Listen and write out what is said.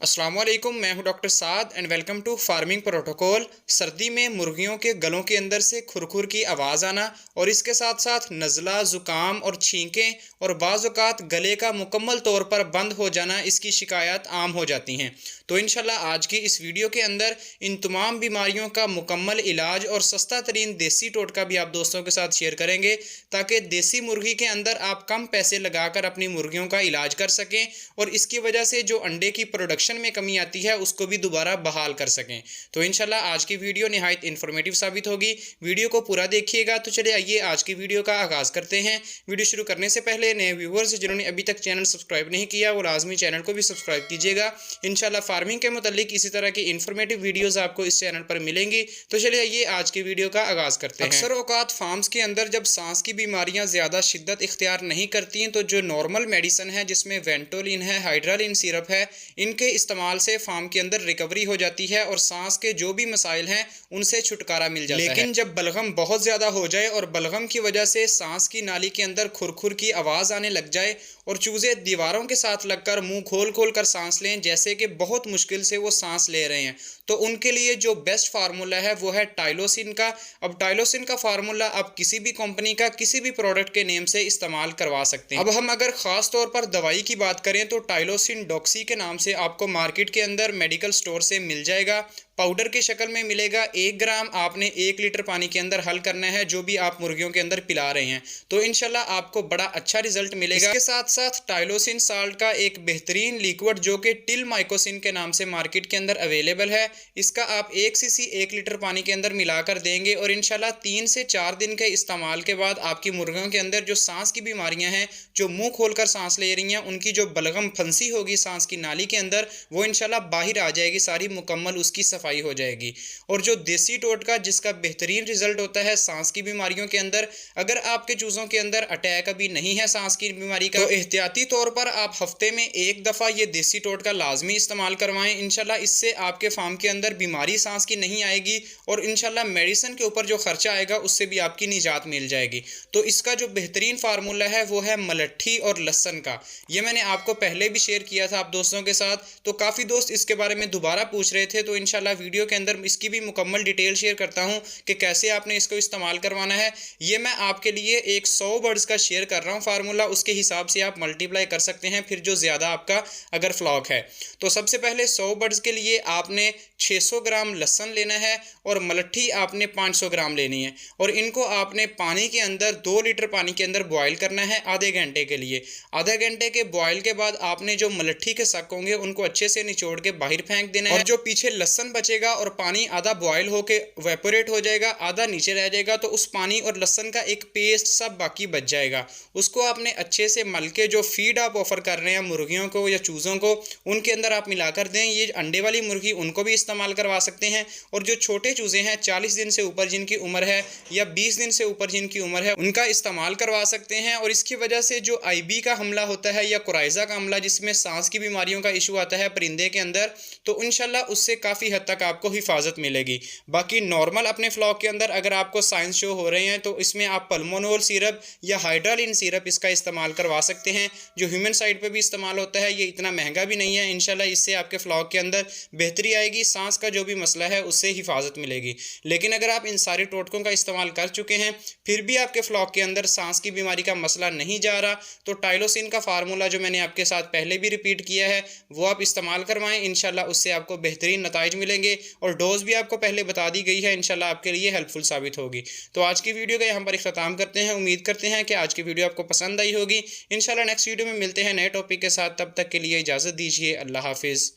अस्सलाम वालेकुम, मैं हूं doctor Saad and welcome to farming protocol. सर्दी में मुर्गियों के गलों के अंदर से खुरखुर की आवाज़ आना और इसके साथ साथ नज़ला, ज़ुकाम और छींकें और बाज़ औक़ात गले का मुकम्मल तौर पर बंद हो जाना, इसकी शिकायत आम हो जाती हैं। तो इंशाल्लाह आज की इस वीडियो के अंदर इन तमाम बीमारियों का मुकम्मल इलाज और सस्ता तरीन देसी टोटका भी आप दोस्तों के साथ शेयर करेंगे, ताकि देसी मुर्गी के अंदर आप कम पैसे लगाकर अपनी मुर्गियों का इलाज कर सकें और इसकी वजह से जो अंडे की प्रोडक्शन में कमी आती है उसको भी दोबारा बहाल कर सकें। तो इंशाल्लाह आज की वीडियो निहायत इन्फॉर्मेटिव साबित होगी। वीडियो को पूरा देखिएगा। तो चलिए आइए आज की वीडियो का आगाज़ करते हैं। वीडियो शुरू करने से पहले नए व्यूवर्स जिन्होंने अभी तक चैनल सब्सक्राइब नहीं किया वो लाजमी चैनल को भी सब्सक्राइब कीजिएगा। इंशाल्लाह फार्मिंग के मुतालिक इसी तरह की इन्फॉर्मेटिव वीडियोज़ आपको इस चैनल पर मिलेंगी। तो चलिए आइए आज की वीडियो का आगाज़ करते हैं। अक्सर औकात फार्म्स के अंदर जब सांस की बीमारियां ज़्यादा शिद्दत इख्तियार नहीं करती हैं, तो जो नॉर्मल मेडिसिन है जिसमें वेंटोलिन है, हाइड्रालिन सिरप है, इनके इस्तेमाल से फार्म के अंदर रिकवरी हो जाती है और सांस के जो भी मसाइल हैं उनसे छुटकारा मिल जाता है। लेकिन जब बलगम बहुत ज़्यादा हो जाए और बलगम की वजह से सांस की नाली के अंदर खुरखुर की आवाज़ आने लग जाए और चूजे दीवारों के साथ लगकर मुंह खोल खोल कर सांस लें, जैसे कि बहुत मुश्किल से वो सांस ले रहे हैं, तो उनके लिए जो बेस्ट फार्मूला है वो है टाइलोसिन का। अब टाइलोसिन का फार्मूला आप किसी भी कंपनी का किसी भी प्रोडक्ट के नेम से इस्तेमाल करवा सकते हैं। अब हम अगर ख़ास तौर पर दवाई की बात करें तो टाइलोसिन डॉक्सी के नाम से आपको मार्केट के अंदर मेडिकल स्टोर से मिल जाएगा। पाउडर की शक्ल में मिलेगा। 1 ग्राम आपने 1 लीटर पानी के अंदर हल करना है जो भी आप मुर्गियों के अंदर पिला रहे हैं, तो इंशाल्लाह आपको बड़ा अच्छा रिजल्ट मिलेगा। इसके साथ साथ टाइलोसिन साल्ट का एक बेहतरीन लिक्विड जो कि टिल माइकोसिन के नाम से मार्केट के अंदर अवेलेबल है, इसका आप 1 सीसी 1 लीटर पानी के अंदर मिलाकर देंगे और इंशाल्लाह 3 से 4 दिन के इस्तेमाल के बाद आपकी मुर्गियों के अंदर जो सांस की बीमारियां हैं, जो मुंह खोलकर सांस ले रही हैं, उनकी जो बलगम फंसी होगी सांस की नाली के अंदर, वो इंशाल्लाह बाहर आ जाएगी, सारी मुकम्मल उसकी सफाई हो जाएगी। और जो देसी टोटका जिसका बेहतरीन रिजल्ट होता है सांस की बीमारियों के अंदर, अगर आपके चूजों के अंदर अटैक अभी नहीं है सांस की बीमारी का, तो एहतियाती तौर पर आप हफ्ते में 1 दफ़ा ये देसी टोटका लाजमी इस्तेमाल करवाएं। इंशाल्लाह इससे आपके फार्म के अंदर बीमारी सांस की नहीं आएगी और इंशाल्लाह मेडिसिन के ऊपर जो खर्चा आएगा उससे भी आपकी निजात मिल जाएगी। तो इसका जो बेहतरीन फार्मूला है वो है मलट्ठी और लहसुन का। ये मैंने आपको पहले भी शेयर किया था आप दोस्तों के साथ, तो काफ़ी दोस्त इसके बारे में दोबारा पूछ रहे थे, तो इंशाल्लाह वीडियो के अंदर इसकी भी मुकम्मल डिटेल शेयर करता हूं कि कैसे आपने इसको इस्तेमाल करवाना है। ये मैं आपके लिए एक 100 बर्ड्स का शेयर कर रहा हूं फार्मूला, उसके हिसाब से आप मल्टीप्लाई कर सकते हैं फिर जो ज़्यादा आपका अगर फ्लॉक है। तो सबसे पहले 100 बर्ड्स के लिए आपने 600 ग्राम लहसुन लेना है और मलट्ठी आपने 500 ग्राम लेनी है और इनको आपने पानी के अंदर 2 लीटर पानी के अंदर बॉयल करना है आधे घंटे के लिए। आधे घंटे के बॉयल के बाद आपने जो मलट्ठी के सक होंगे उनको अच्छे से निचोड़ के बाहर फेंक देना है और जो पीछे लहसुन बचेगा और पानी आधा बॉयल होके वेपोरेट हो जाएगा, आधा नीचे रह जाएगा, तो उस पानी और लहसुन का एक पेस्ट सब बाकी बच जाएगा। उसको आपने अच्छे से मल के जो फीड आप ऑफर कर रहे हैं मुर्गियों को या चूज़ों को, उनके अंदर आप मिलाकर दें। ये अंडे वाली मुर्गी उनको भी इस्तेमाल करवा सकते हैं और जो छोटे चूज़े हैं 40 दिन से ऊपर जिनकी उम्र है या 20 दिन से ऊपर जिनकी उम्र है उनका इस्तेमाल करवा सकते हैं। और इसकी वजह से जो IB का हमला होता है या कोराइजा का हमला जिसमें सांस की बीमारियों का इशू आता है परिंदे के अंदर, तो इंशाल्लाह उससे काफ़ी हद तक आपको हिफाजत मिलेगी। बाकी नॉर्मल अपने फ्लॉक के अंदर अगर आपको साइंस शो हो रहे हैं तो इसमें आप पल्मोनोल सिरप या हाइड्रालिन सिरप इसका इस्तेमाल करवा सकते हैं, जो ह्यूमन साइड पे भी इस्तेमाल होता है। ये इतना महंगा भी नहीं है। इंशाल्लाह इससे आपके फ्लॉक के अंदर बेहतरी आएगी, सांस का जो भी मसला है उससे हिफाजत मिलेगी। लेकिन अगर आप इन सारे टोटकों का इस्तेमाल कर चुके हैं फिर भी आपके फ्लॉक के अंदर सांस की बीमारी का मसला नहीं जा रहा, तो टाइलोसिन का फार्मूला जो मैंने आपके साथ पहले भी रिपीट किया है वो आप इस्तेमाल करवाएं। इंशाल्लाह उससे आपको बेहतरीन नताइज मिलेंगे और डोज भी आपको पहले बता दी गई है, इंशाल्लाह आपके लिए हेल्पफुल साबित होगी। तो आज की वीडियो का यहाँ पर इख्तिताम करते हैं। उम्मीद करते हैं कि आज की वीडियो आपको पसंद आई होगी। इंशाल्लाह नेक्स्ट वीडियो में मिलते हैं नए टॉपिक के साथ, तब तक के लिए इजाज़त दीजिए। अल्लाह हाफिज़।